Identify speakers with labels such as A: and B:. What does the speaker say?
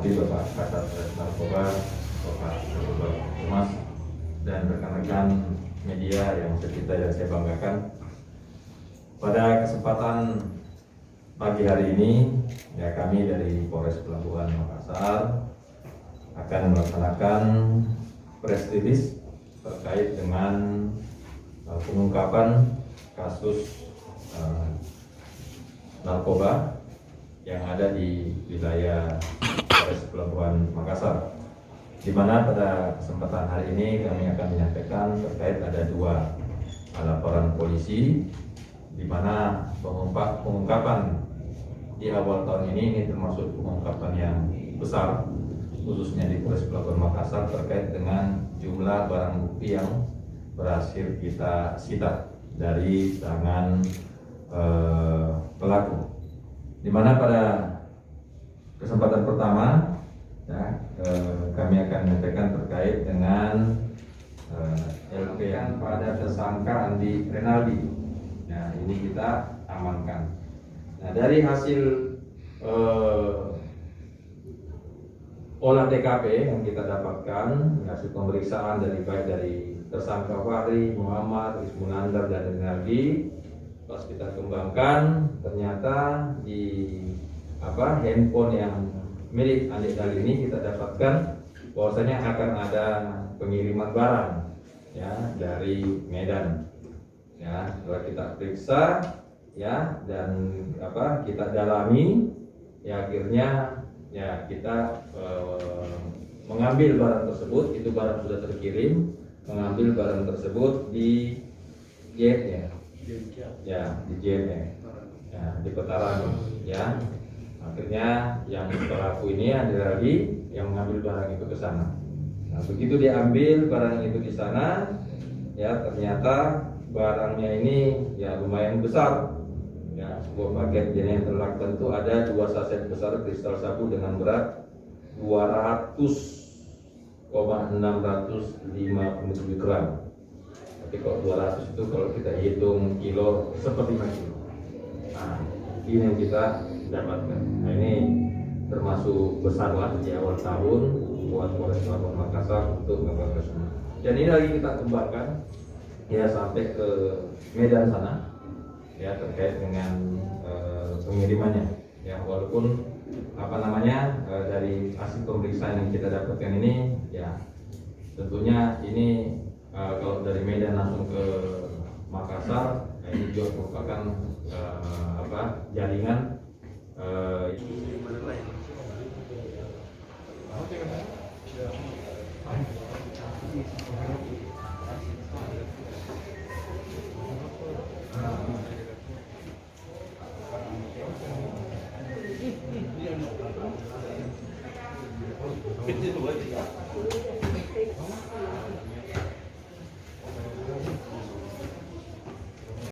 A: hormati Bapak Kasat Narkoba, Bapak Humas, dan rekan-rekan media yang saya banggakan. Pada kesempatan pagi hari ini, ya kami dari Polres Pelabuhan Makassar akan melaksanakan press release terkait dengan pengungkapan kasus narkoba yang ada di wilayah Polres Pelabuhan Makassar, di mana pada kesempatan hari ini kami akan menyampaikan terkait ada 2 laporan polisi, di mana pengungkapan di awal tahun ini termasuk pengungkapan yang besar, khususnya di Polres Pelabuhan Makassar terkait dengan jumlah barang bukti yang berhasil kita sita dari tangan pelaku. Di mana pada kesempatan pertama ya, kami akan menyampaikan terkait dengan LPN pada tersangka Andi Renaldi. Nah, ini kita amankan. Nah, dari hasil olah TKP yang kita dapatkan, hasil pemeriksaan baik dari tersangka Fahri, Muhammad, Ismunandar, dan Renaldi, pas kita kembangkan ternyata di handphone yang milik Andi Renaldi ini kita dapatkan bahwasanya akan ada pengiriman barang ya dari Medan. Ya, setelah kita periksa ya dan kita dalami ya, akhirnya ya kita mengambil barang tersebut. Itu barang sudah terkirim, mengambil barang tersebut di gate ya di gate ya di Petaran ya. Akhirnya yang pelaku ini adalah yang mengambil barang itu ke sana. Nah, begitu diambil barang itu di sana ya, ternyata barangnya ini ya lumayan besar ya, sebuah paket yang terlakukan itu ada 2 saset besar kristal sabu dengan berat 200,657 gram. Tapi kalau 200 itu kalau kita hitung kilo seperti 5 kilo. Nah, ini yang kita dapatkan. Nah, ini termasuk besar lah di awal tahun buat Polres Pelabuhan Makassar untuk melakukan semua. Dan ini lagi kita kembangkan ya sampai ke Medan sana ya, terkait dengan pengirimannya ya, walaupun dari hasil pemeriksaan yang kita dapatkan ini ya, tentunya ini kalau dari Medan langsung ke Makassar, nah ini juga merupakan jaringan